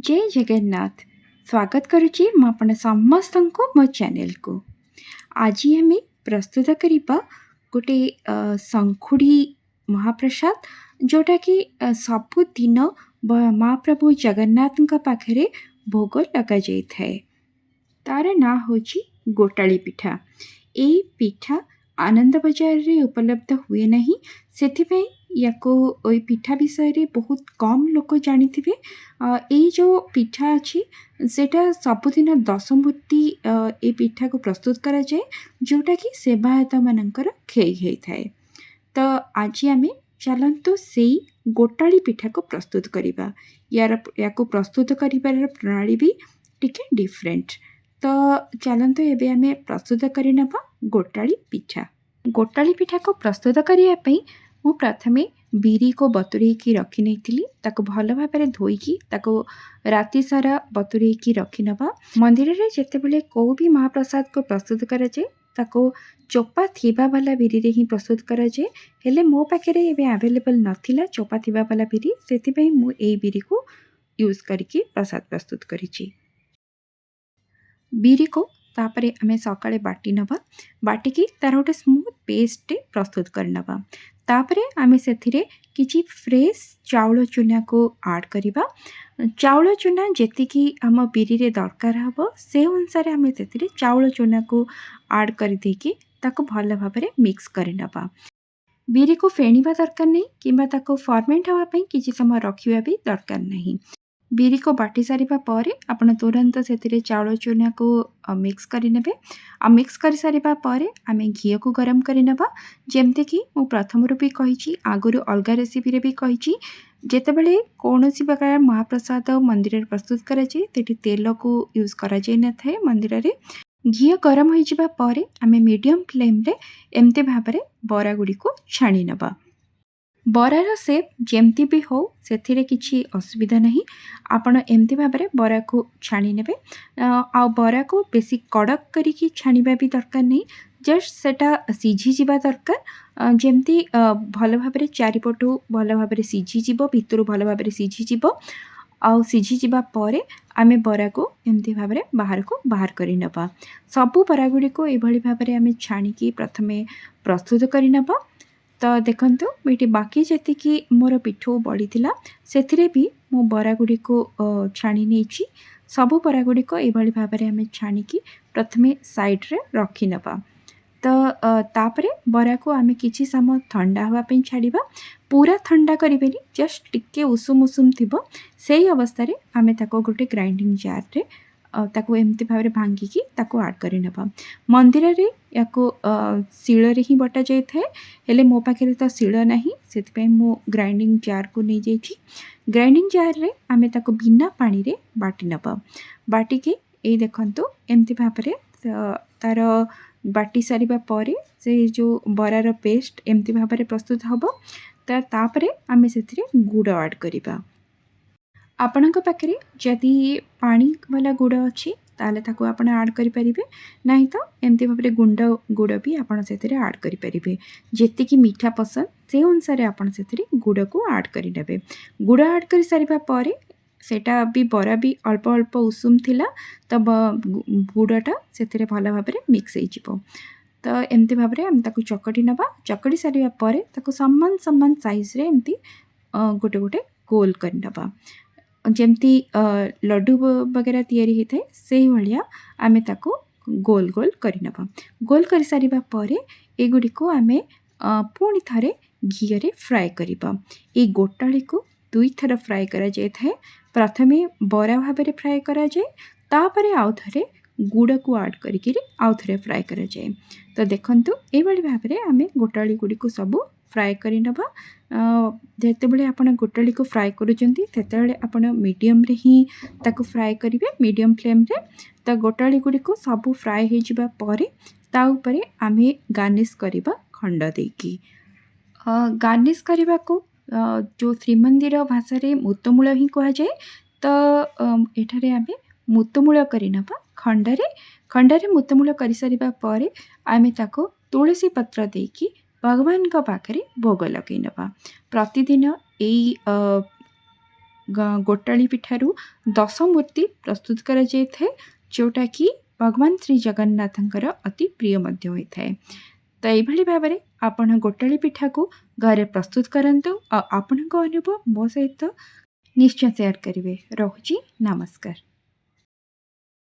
जय जगन्नाथ। स्वागत करुच्ची मु आपण समस्तଙ୍କୁ मो चैनल को। आज आम प्रस्तुत करबा गोटे शंखुड़ी महाप्रसाद जोटा कि सबुदिन महाप्रभु जगन्नाथ पाखे भोग लग जाए। तार ना होची गोटाली पिठा। ए पिठा आनंद बजार रे उपलब्ध हुए नहीं, सेथिपाई याको ओई पिठा विषय रे बहुत कम लोक जानिथिबे। ए जो पिठा अछि सेटा सबुदिन दशमूर्ति ए पिठा को प्रस्तुत करा जाए, जोटा कि सेवायत मानकर खेई हेई थाए। तो आज आम चलतु से गोटाली पिठा को प्रस्तुत करवा। याको प्रस्तुत करिबार प्रणाली भी टिके डिफरेंट। तो चलतु एबे आमे प्रस्तुत करिनबा गोटाली पिठा। गोटाली पिठा को प्रस्तुत करिया पई मु प्रथमे बिरी को बतुरेकी रखी नहीं, ताको भल भाव धोईकी ताको राति सारा बतुरेकी रखी नबा। मंदिर रे जेतेबेले को भी महाप्रसाद को प्रस्तुत करा जाए ताको चोपा थिबा वाला बिरी रे ही प्रस्तुत करा जाए। हेले मो पाखे एबे अवेलेबल नथिला चोपा थिबा वाला बिरी, सेथिपई मु एई बिरी को यूज करके प्रसाद प्रस्तुत करिछि। बिरी को तापरे आमे सकाळे बाटी नबा, बाटिकी तार गोटे स्मूथ पेस्ट प्रस्तुत कर नबा। तापरे आमे सेथिरे किछि फ्रेश चाउल चूना को ऐड करिबा। चाउल चूना जेतिकी आम बिरी रे दरकार हबो से अनुसार आमे सेथिरे चाउल चूना को ऐड करि देकी ताको भल भाबरे मिक्स करि नबा। बिरी को फेणिबा दरकार नहीं किंबा ताको फर्मेंट हवा पई किछि समय रखिबा भी दरकार नहीं। बिरी को बाटी सारिबा परे आपण तुरंत सेतिरे चाउल चूना को मिक्स करि नेबे। मिक्स करि सारिबा परे आमे घी को गरम करि नबा। जेमते कि मु प्रथमरु भी कहिछि, आगुरु अलगा रेसिपी रे भी कहिछि, जेतेबेले कोनोसी प्रकार महाप्रसाद मंदिर रे प्रस्तुत करा जाए तेटी तेल को यूज करा जाए न थाए। मंदिर रे घी गरम हो जिबा परे आमे मीडियम फ्लेम रे एमते भाबरे बरा गुडी को छाणी नबा। बरार सेप जेमती भी हो सेथिरे किछि असुविधा नहीं। आपण एमती भाबरे बरा को छाणी नेबे। आ बरा को बेसी कड़क करिकी छाणीबा भी दरकार नहीं, जस्ट सेटा सिझी जिबा दरकार। जेमती भल भाबरे चारिपटु भल भाबरे सिझी जिवो, भितरु भल भाबरे सिझी जिवो। आउ सिझी जिबा परे आमे बरा को एमती भाबरे बाहर करि नबा। सबु बरा गुडी को एभली भाबरे आमे छाणीकी प्रथमे प्रस्तुत करि नबा। तो देखंतु बेटी बाकी जेतिकी मोर पिठो बड़ी थिला सेथिरे भी मो बरा गुडी को छाणी नेछि। सबु बरा गुडी को एभली भाबरे आमे छाणीकी प्रथमे साइड रे रखि नबा। तो तापरे बरा को आमे किछि समय ठंडा हवा पे छाड़िबा। पूरा ठंडा करिबेनी, जस्ट टिके उषुम उषुम थिबो सेही अवस्था रे आमे ताको गोटे ग्राइंडिंग जार रे ताको एमती भाबरे भांगिकी ताको ऐड करि नबा। मंदिर रे याको शिल रे ही बटा जाय थाए, हेले मो पाखे तो शिल नाही, सेतिपई मो ग्राइंडिंग जार को नै जाइछि। ग्राइंडिंग जार रे आमे ताको बिना पानी रे बाटी नबा। बाटिकी ए देखंतु एमती भाबरे तार बाटी सारिबा परे से जो बरार पेस्ट एमती भाबरे प्रस्तुत हबो। तापरे आमे सेथिरे गुड़ ऐड करिबा। आपणक पाखे जदि पानी वाला गुड़ अच्छी ताले ताको आपण ऐड करि परिबे, नहीं तो एमती भाबरे गुड़ भी आपण सेथिरे ऐड करि परिबे। जेतिकी मीठा पसंद से अनुसार आपण सेथिरे गुड़ को ऐड करि नेबे। गुड़ ऐड करि सारिबा परे सेटा भी बरा भी अल्प अल्प उषुम थिला, तब गुड़टा सेथिरे भल भाबरे मिक्स हो जिवो। तो एमती भाबरे हम ताको चकटी नबा। चकटी सारिबा परे ताको समान समान साइज रे एमती गोटे गोटे गोल कर नबा। जेमती लड्डू वगैरह तैयारी होता है से भाया आमे ताको गोल गोल करि नबा। गोल कर सारिबा परे एगुडी को आमे पुणी थरे घी रे फ्राए करिबा। ए गोटाळी को दुई थर फ्राए करा जाय थाए। प्रथमे बरा भाबरे फ्राए करा जाय, तापरे आउ थरे गुड़ को ऐड करिके आउ थरे फ्राए करा जाय। तो देखंतु ए भली भाबरे आमे गोटाळी गुडी को सब फ्राए करि नबा। जेतेबेले आपण गोटाळी को फ्राए करूचंती तेतेबेले आपण मीडियम रे ही ताको फ्राए करिवे, मीडियम फ्लेम रे। तो गोटाळी गुडी को सब फ्राए हो जिबा परे ता ऊपरे आमे गार्निश करिबा खंड देकी। गार्निश करने को जो श्रीमंदिर भाषा रे मुतमूल ही कह जाए। तो एठारे आमे मुतमूल करिनबा खंडरे मुतमूल कर सारिबा परे आमे ताको तुलसी पत्र देकी भगवान का पाखरे भोग लगई नबा। प्रतिदिन एई ଗୋଟାଳି ପିଠାରୁ 10 ମୂର୍ତ୍ତି ପ୍ରସ୍ତୁତ କରାଯାଇଥାଏ, ଯେଉଁଟାକି ଭଗବାନ ଶ୍ରୀ ଜଗନ୍ନାଥଙ୍କର ଅତି ପ୍ରିୟ ମଧ୍ୟ ହୋଇଥାଏ। ତ ଏଇଭଳି ଭାବରେ ଆପଣ ଗୋଟାଳି ପିଠାକୁ ଘରେ ପ୍ରସ୍ତୁତ କରନ୍ତୁ ଆଉ ଆପଣଙ୍କ ଅନୁଭବ ମୋ ସହିତ ନିଶ୍ଚୟ ସେୟାର କରିବେ। ରହୁଛି, ନମସ୍କାର।